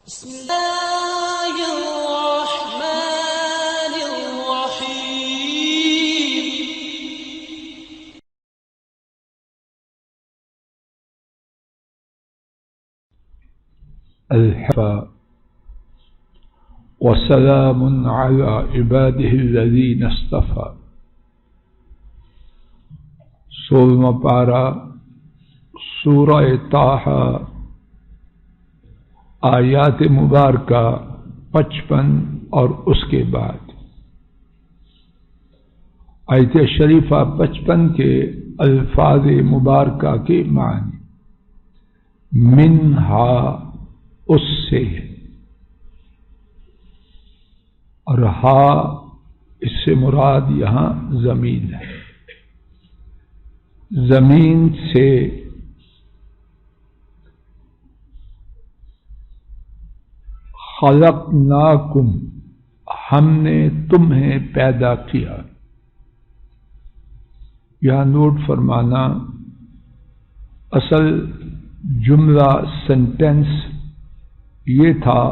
بسم الله الرحمن الرحيم. الحفا وسلام على عباده الذين اصطفى. 16واں پارہ سورہ طٰہٰ، آیات مبارکہ 55 اور اس کے بعد آیت شریفہ 55 کے الفاظ مبارکہ کے معنی منہا اس سے، اور ہا اس سے مراد یہاں زمین ہے، زمین سے خلقناکم ہم نے تمہیں پیدا کیا. یہاں نوٹ فرمانا، اصل جملہ سینٹینس یہ تھا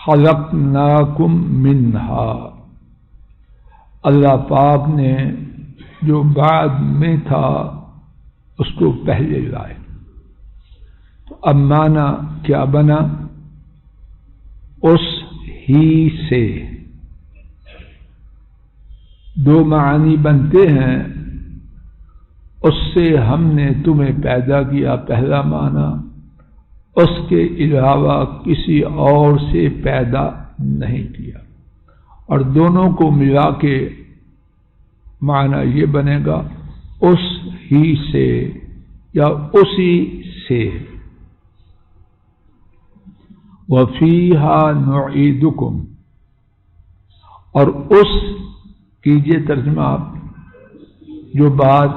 خلقناکم منہا. اللہ پاک نے جو بعد میں تھا اس کو پہلے لائے، تو اب معنی کیا بنا؟ اس ہی سے. دو معنی بنتے ہیں. اس سے ہم نے تمہیں پیدا کیا پہلا معنی، اس کے علاوہ کسی اور سے پیدا نہیں کیا، اور دونوں کو ملا کے معنی یہ بنے گا اس ہی سے یا اسی سے. وَفِيهَا نُعِيدُكُمْ، اور اس کیجئے ترجمہ آپ، جو بات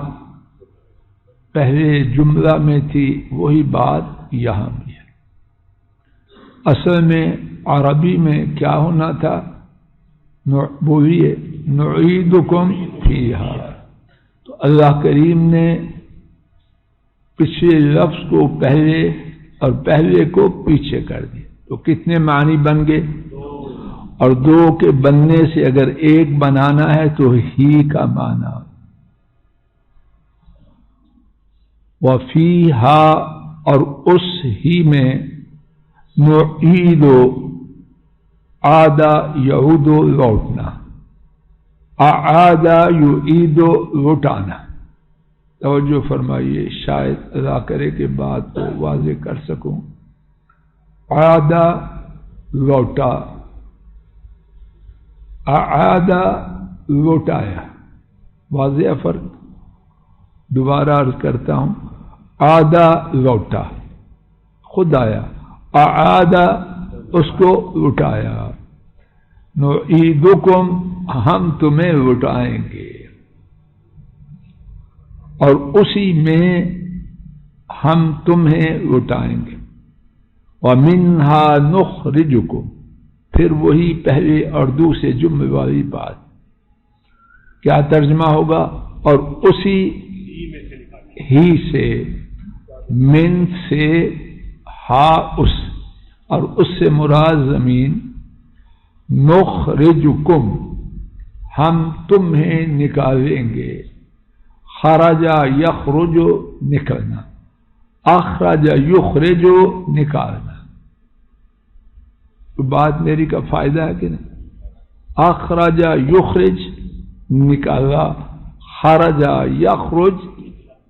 پہلے جملہ میں تھی وہی بات یہاں بھی ہے. اصل میں عربی میں کیا ہونا تھا؟ بولیے نعیدکم فیہا. تو اللہ کریم نے پچھلے لفظ کو پہلے اور پہلے کو پیچھے کر دیا، تو کتنے معنی بن گئے؟ اور دو کے بننے سے اگر ایک بنانا ہے تو ہی کا معنی. وَفِيهَا، اور اس ہی میں، نعیدو عادہ یعودو لوٹنا، اعادہ یعیدو لوٹانا. توجہ فرمائیے، شاید ادا کرے کے بعد تو واضح کر سکوں. عادہ لوٹا، اعادہ لوٹایا. واضح فرق؟ دوبارہ عرض کرتا ہوں. عادہ لوٹا، خود آیا. اعادہ اس کو لوٹایا. نعیدکم ہم تمہیں لوٹائیں گے، اور اسی میں ہم تمہیں لوٹائیں گے. وَمِنْهَا نُخْرِجُكُمْ، پھر وہی پہلے اور دوسرے جملے والی بات. کیا ترجمہ ہوگا؟ اور اسی ہی سے، من سے، ہا اس، اور اس سے مراد زمین. نخرجکم ہم تمہیں نکالیں گے. خرج یخرج نکلنا، اخرج یخرج نکالنا. تو بات میری کا فائدہ ہے کہ نہیں؟ اخرج یخرج نکالا، خرج یخرج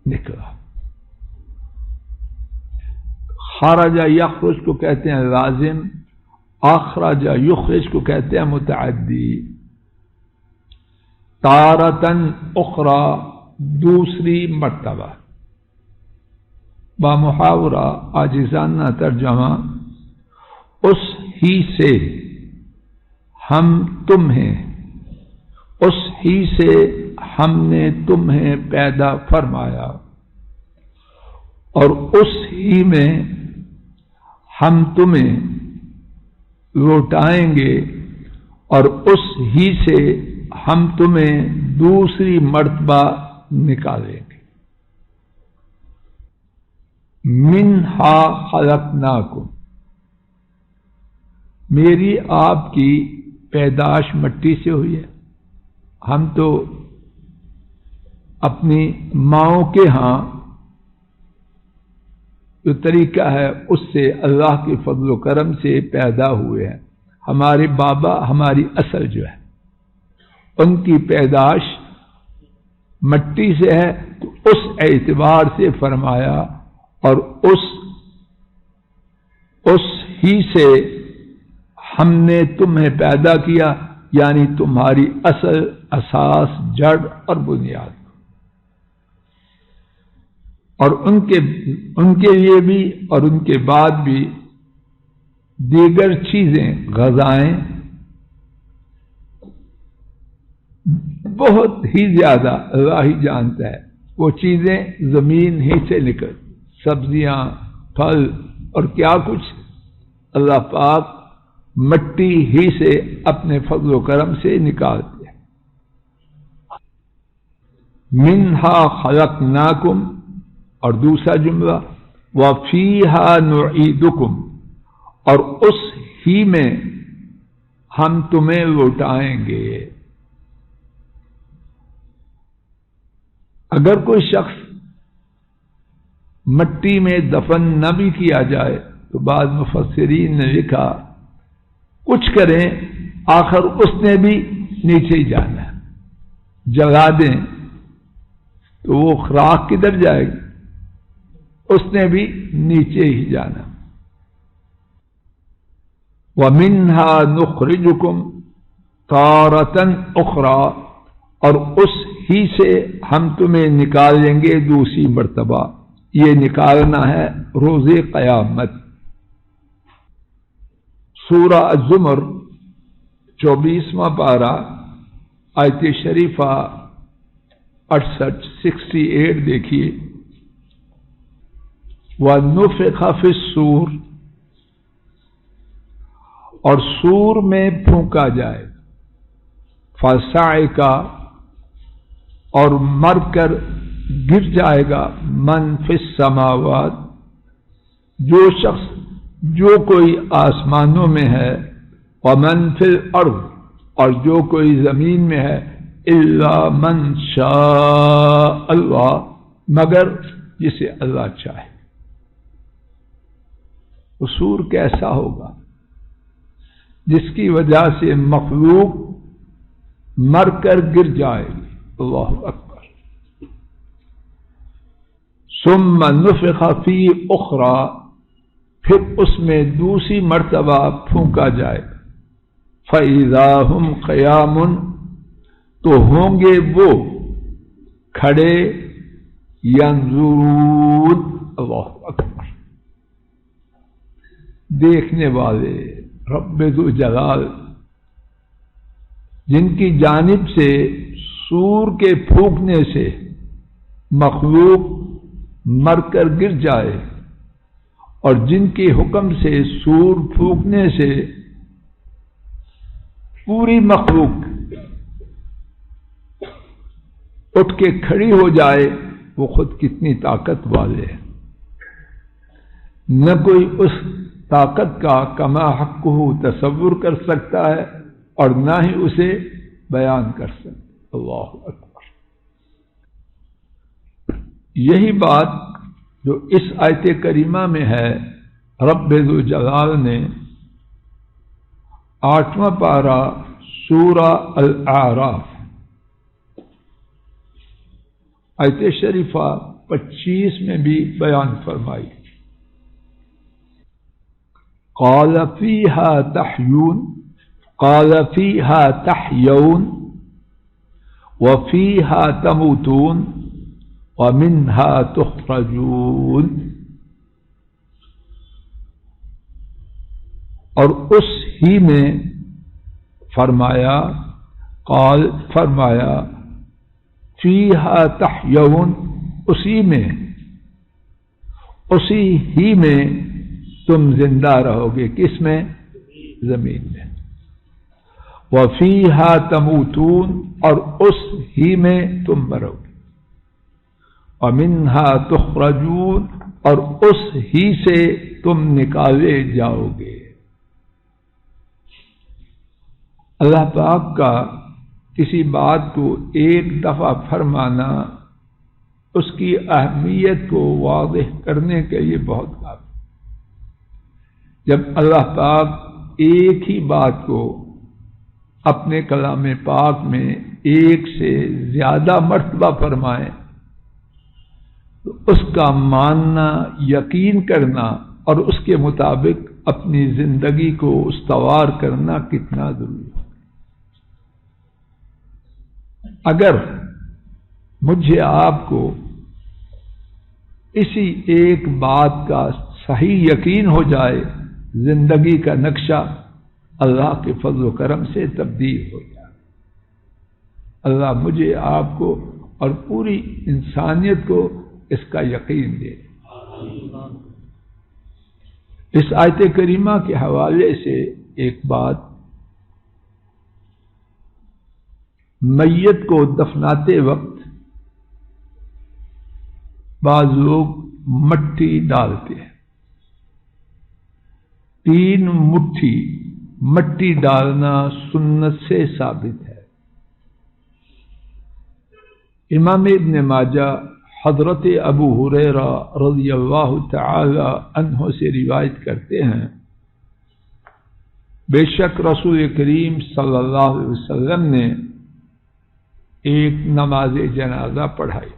نکلا. خرج یخرج کو کہتے ہیں لازم، اخرج یخرج کو کہتے ہیں متعدی. تارتن اخرى دوسری مرتبہ. بامحاورہ عاجزانہ ترجمہ، اس ہی سے ہم تمہیں، اس ہی سے ہم نے تمہیں پیدا فرمایا، اور اس ہی میں ہم تمہیں لوٹائیں گے، اور اس ہی سے ہم تمہیں دوسری مرتبہ نکالیں گے. منہا خلقناکم، میری آپ کی پیدائش مٹی سے ہوئی ہے. ہم تو اپنی ماؤں کے ہاں جو طریقہ ہے اس سے اللہ کے فضل و کرم سے پیدا ہوئے ہیں. ہمارے بابا ہماری اصل جو ہے ان کی پیدائش مٹی سے ہے، تو اس اعتبار سے فرمایا اور اس ہی سے ہم نے تمہیں پیدا کیا، یعنی تمہاری اصل، اساس، جڑ اور بنیاد. اور ان کے لیے بھی اور ان کے بعد بھی دیگر چیزیں، غذائیں بہت ہی زیادہ اللہ ہی جانتا ہے. وہ چیزیں زمین ہی سے نکل، سبزیاں، پھل اور کیا کچھ اللہ پاک مٹی ہی سے اپنے فضل و کرم سے نکالتے ہیں. منہا خلقناکم، اور دوسرا جملہ وفیہا نعیدکم، اور اس ہی میں ہم تمہیں لوٹائیں گے. اگر کوئی شخص مٹی میں دفن نہ بھی کیا جائے تو بعض مفسرین نے لکھا کچھ کریں آخر اس نے بھی نیچے ہی جانا ہے. جلا دیں تو وہ خراق کدھر جائے گی؟ اس نے بھی نیچے ہی جانا. وَمِنْهَا نُخْرِجُكُمْ تَارَةً أُخْرَى، اور اس ہی سے ہم تمہیں نکالیں گے دوسری مرتبہ. یہ نکالنا ہے روز قیامت. سورہ الزمر 24واں پارہ آیت شریفہ 68 دیکھیے. وَنُفِخَ فِي الصُّورِ، اور سور میں پھونکا جائے. فَصَعِقَ، اور مر کر گر جائے گا. من فی السماوات، جو شخص جو کوئی آسمانوں میں ہے. ومن فی الارض، اور جو کوئی زمین میں ہے. الا من شاء اللہ، مگر جسے اللہ چاہے. سور کیسا ہوگا جس کی وجہ سے مخلوق مر کر گر جائے گی. اللہ اکبر. ثم نفخ فی اخرى، پھر اس میں دوسری مرتبہ پھونکا جائے. فَإِذَا هُمْ قِيَامٌ، تو ہوں گے وہ کھڑے. ينظرون، اللہ اکبر، دیکھنے والے رب ذو جلال، جن کی جانب سے سور کے پھونکنے سے مخلوق مر کر گر جائے، اور جن کے حکم سے سور پھونکنے سے پوری مخلوق اٹھ کے کھڑی ہو جائے، وہ خود کتنی طاقت والے ہیں. نہ کوئی اس طاقت کا کما حقہ تصور کر سکتا ہے اور نہ ہی اسے بیان کر سکتا. اللہ اکبر. یہی بات جو اس آیت کریمہ میں ہے، رب ذو جلال نے 8واں پارہ سورہ الاعراف آیت شریفہ 25 میں بھی بیان فرمائی. قال فیہا تحیون وفیہا تموتون ومنہا تخرجون، اور اس ہی میں فرمایا فیہا تحیون، اسی ہی میں تم زندہ رہو گے. کس میں؟ زمین میں. وفیہا تموتون، اور اس ہی میں تم مرو گے. ومنہا تخرجون، اور اس ہی سے تم نکالے جاؤ گے. اللہ پاک کا کسی بات کو ایک دفعہ فرمانا اس کی اہمیت کو واضح کرنے کے لیے بہت کافی۔ جب اللہ پاک ایک ہی بات کو اپنے کلام پاک میں ایک سے زیادہ مرتبہ فرمائے تو اس کا ماننا، یقین کرنا اور اس کے مطابق اپنی زندگی کو استوار کرنا کتنا ضروری ہے۔ اگر مجھے آپ کو اسی ایک بات کا صحیح یقین ہو جائے، زندگی کا نقشہ اللہ کے فضل و کرم سے تبدیل ہو جائے۔ اللہ مجھے، آپ کو اور پوری انسانیت کو اس کا یقین دے۔ اس آیت کریمہ کے حوالے سے ایک بات، میت کو دفناتے وقت بعض لوگ مٹی ڈالتے ہیں۔ 3 مٹھی مٹی ڈالنا سنت سے ثابت ہے۔ امام ابن ماجہ حضرت ابو ہریرہ رضی اللہ تعالی عنہ سے روایت کرتے ہیں، بے شک رسول کریم صلی اللہ علیہ وسلم نے ایک نماز جنازہ پڑھائی،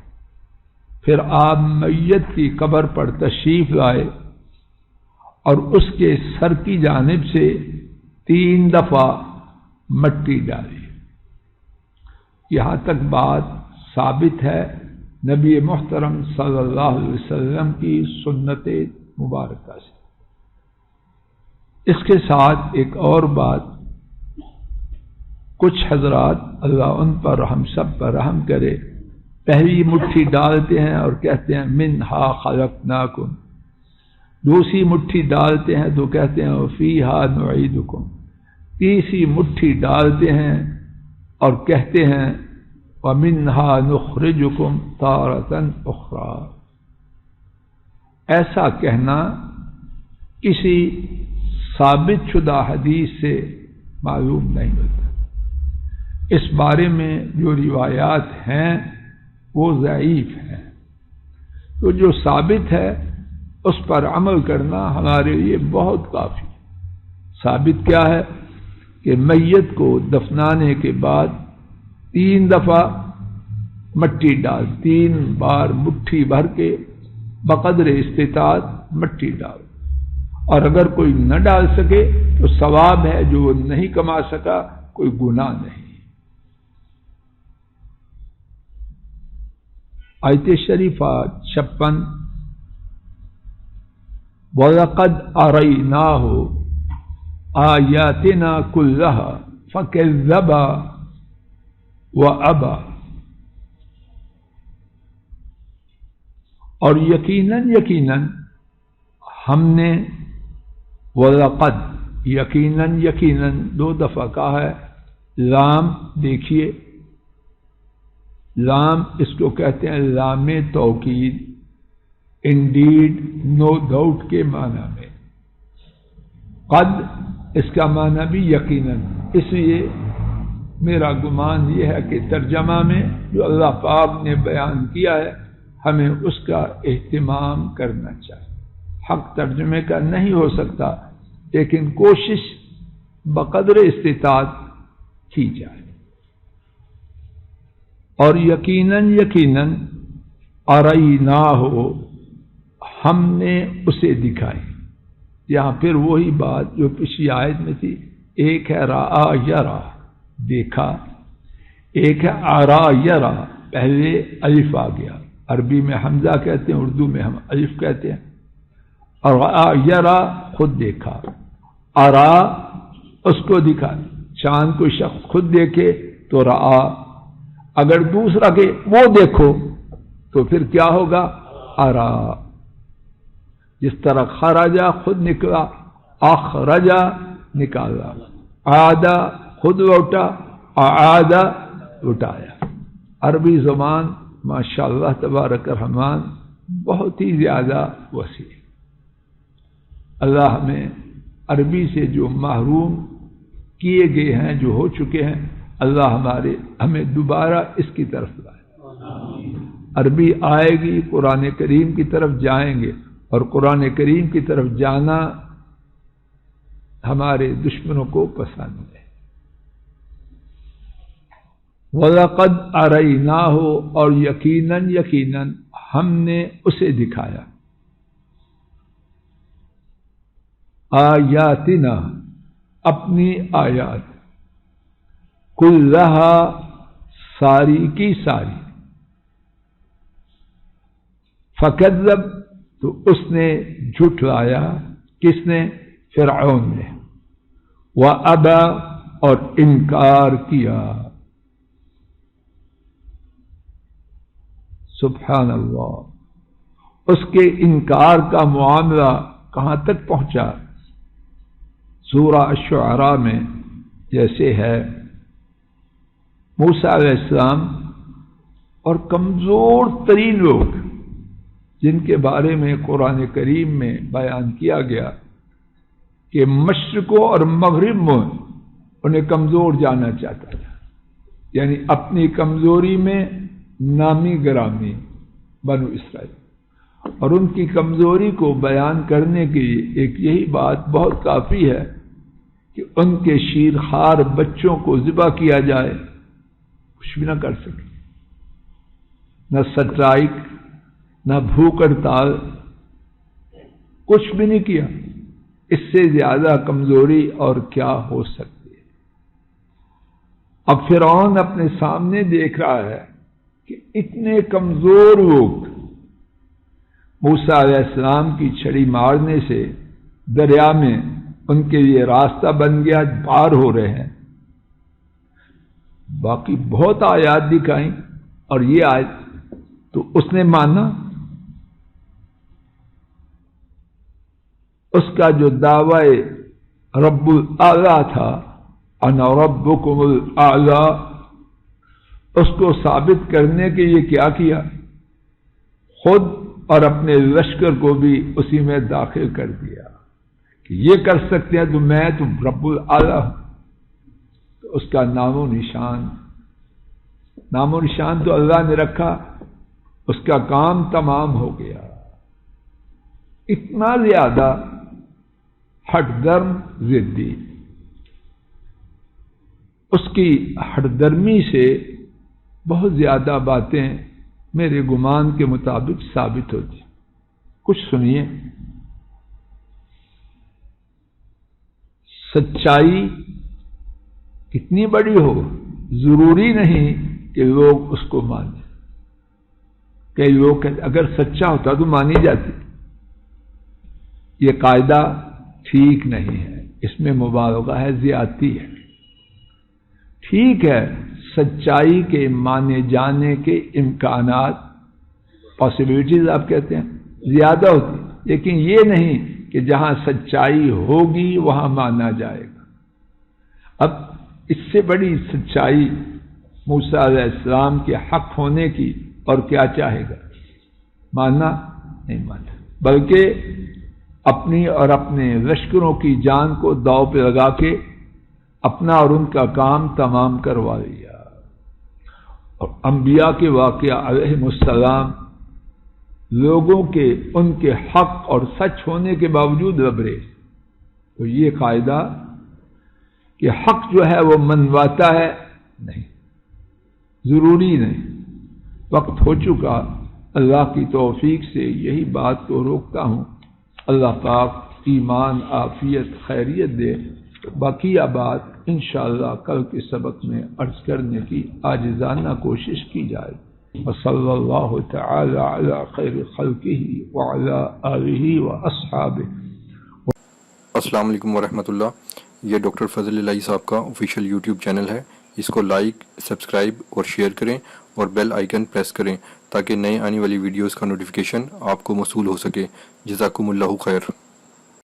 پھر آپ میت کی قبر پر تشریف لائے اور اس کے سر کی جانب سے 3 دفعہ مٹی ڈالی۔ یہاں تک بات ثابت ہے نبی محترم صلی اللہ علیہ وسلم کی سنت مبارکہ سے۔ اس کے ساتھ ایک اور بات، کچھ حضرات، اللہ ان پر ہم سب پر رحم کرے، پہلی مٹھی ڈالتے ہیں اور کہتے ہیں منہا خلقناکم، دوسری مٹھی ڈالتے ہیں تو کہتے ہیں وفیہا نعیدکم، تیسری مٹھی ڈالتے ہیں اور کہتے ہیں ومنہا نخرجکم تارۃ اخری۔ ایسا کہنا کسی ثابت شدہ حدیث سے معلوم نہیں ہوتا۔ اس بارے میں جو روایات ہیں وہ ضعیف ہیں، تو جو ثابت ہے اس پر عمل کرنا ہمارے لیے بہت کافی۔ ثابت کیا ہے کہ میت کو دفنانے کے بعد 3 دفعہ مٹی ڈال، 3 بار مٹھی بھر کے بقدر استطاعت مٹی ڈال، اور اگر کوئی نہ ڈال سکے تو ثواب ہے، جو وہ نہیں کما سکا کوئی گناہ نہیں۔ آیت شریفہ 56، وَلَقَدْ أَرَيْنَاهُ آيَاتِنَا كُلَّهَا فَكَذَّبَ وَأَبَى، اور یقیناً ہم نے، وَلَقَدْ یقیناً 2 دفعہ کہا ہے، لام دیکھیے، لام اس کو کہتے ہیں لام توکید، انڈیڈ، نو ڈاؤٹ کے معنی میں۔ قد اس کا معنی بھی یقیناً، اس لیے میرا گمان یہ ہے کہ ترجمہ میں جو اللہ پاک نے بیان کیا ہے ہمیں اس کا اہتمام کرنا چاہیے۔ حق ترجمے کا نہیں ہو سکتا، لیکن کوشش بقدر استطاعت کی جائے۔ اور یقیناً اریناہ، ہم نے اسے دکھائی۔ یہاں پھر وہی بات جو پچھلی آیت میں تھی، ایک ہے رآ یرا، دیکھا، ایک ہے آرا یرا، پہلے الف آ گیا، عربی میں حمزہ کہتے ہیں، اردو میں ہم الف کہتے ہیں، اور رآ یرا خود دیکھا، آرا اس کو دکھا، چاند کو شخص خود دیکھے تو رآ، اگر دوسرا کہ وہ دیکھو تو پھر کیا ہوگا، آرا۔ جس طرح خرجا خود نکلا، اخرجا نکالا، عادا خود لوٹا، اعادا لوٹایا۔ عربی زبان ماشاءاللہ تبارک الرحمن بہت ہی زیادہ وسیع۔ اللہ ہمیں عربی سے جو محروم کیے گئے ہیں، جو ہو چکے ہیں، اللہ ہمیں دوبارہ اس کی طرف لائے۔ عربی آئے گی، قرآن کریم کی طرف جائیں گے، اور قرآن کریم کی طرف جانا ہمارے دشمنوں کو پسند ہے۔ وَلَقَدْ أَرَيْنَاهُ، اور یقیناً ہم نے اسے دکھایا، آیاتنا، اپنی آیات، کلھا، ساری کی ساری، فکذب، تو اس نے جھٹلایا، کس نے؟ فرعون نے، وابا، اور انکار کیا۔ سبحان اللہ، اس کے انکار کا معاملہ کہاں تک پہنچا؟ سورہ الشعراء میں جیسے ہے، موسیٰ علیہ السلام اور کمزور ترین لوگ جن کے بارے میں قرآن کریم میں بیان کیا گیا کہ مشرقوں اور مغرب میں انہیں کمزور جانا چاہتا تھا، یعنی اپنی کمزوری میں نامی گرامی بنو اسرائیل، اور ان کی کمزوری کو بیان کرنے کے لیے ایک یہی بات بہت کافی ہے کہ ان کے شیرخوار بچوں کو ذبح کیا جائے، کچھ بھی نہ کر سکے، نہ سٹرائک، نہ بھوک ہڑتال، کچھ بھی نہیں کیا۔ اس سے زیادہ کمزوری اور کیا ہو سکتی ہے؟ اب فرعون اپنے سامنے دیکھ رہا ہے کہ اتنے کمزور لوگ موسیٰ علیہ السلام کی چھڑی مارنے سے دریا میں ان کے لیے راستہ بن گیا، پار ہو رہے ہیں۔ باقی بہت آیات دکھائیں، اور یہ آیت تو اس نے مانا۔ اس کا جو دعوی رب الاعلیٰ تھا، انا ربکم الاعلیٰ، اس کو ثابت کرنے کے لیے کیا کیا؟ خود اور اپنے لشکر کو بھی اسی میں داخل کر دیا کہ یہ کر سکتے ہیں تو میں تو رب الاعلیٰ ہوں۔ تو اس کا نام و نشان تو اللہ نے رکھا، اس کا کام تمام ہو گیا۔ اتنا زیادہ ہٹ درم ضدی، اس کی ہٹ درمی سے بہت زیادہ باتیں میرے گمان کے مطابق ثابت ہوتی۔ کچھ سنیے، سچائی کتنی بڑی ہو، ضروری نہیں کہ لوگ اس کو مانیں۔ کئی لوگ کہتے اگر سچا ہوتا تو مانی جاتی۔ یہ قاعدہ ٹھیک نہیں ہے، اس میں مبالغہ ہے، زیادتی ہے۔ ٹھیک ہے، سچائی کے مانے جانے کے امکانات، پاسبلٹیز آپ کہتے ہیں، زیادہ ہوتی، لیکن یہ نہیں کہ جہاں سچائی ہوگی وہاں مانا جائے گا۔ اب اس سے بڑی سچائی موسیٰ علیہ السلام کے حق ہونے کی اور کیا چاہے گا؟ ماننا نہیں مانا، بلکہ اپنی اور اپنے لشکروں کی جان کو داؤ پہ لگا کے اپنا اور ان کا کام تمام کروا لیا۔ اور انبیاء کے واقعہ علیہم السلام لوگوں کے ان کے حق اور سچ ہونے کے باوجود لبریز۔ تو یہ قاعدہ کہ حق جو ہے وہ منواتا ہے، نہیں، ضروری نہیں۔ وقت ہو چکا، اللہ کی توفیق سے یہی بات کو روکتا ہوں۔ اللہ پاک ایمان، عافیت، خیریت دے۔ بقیہ بات انشاءاللہ کل کے سبق میں عرض کرنے کی عاجزانہ کوشش کی جائے۔ وصلی اللہ تعالی علی خیر خلقہ وعلی آلہ واصحابہ۔ السلام علیکم ورحمۃ اللہ۔ یہ ڈاکٹر فضل الہی صاحب کا آفیشیل یوٹیوب چینل ہے، اس کو لائک، سبسکرائب اور شیئر کریں اور بیل آئیکن پریس کریں تاکہ نئے آنے والی ویڈیوز کا نوٹیفیکیشن آپ کو موصول ہو سکے۔ جزاکم اللہ خیر۔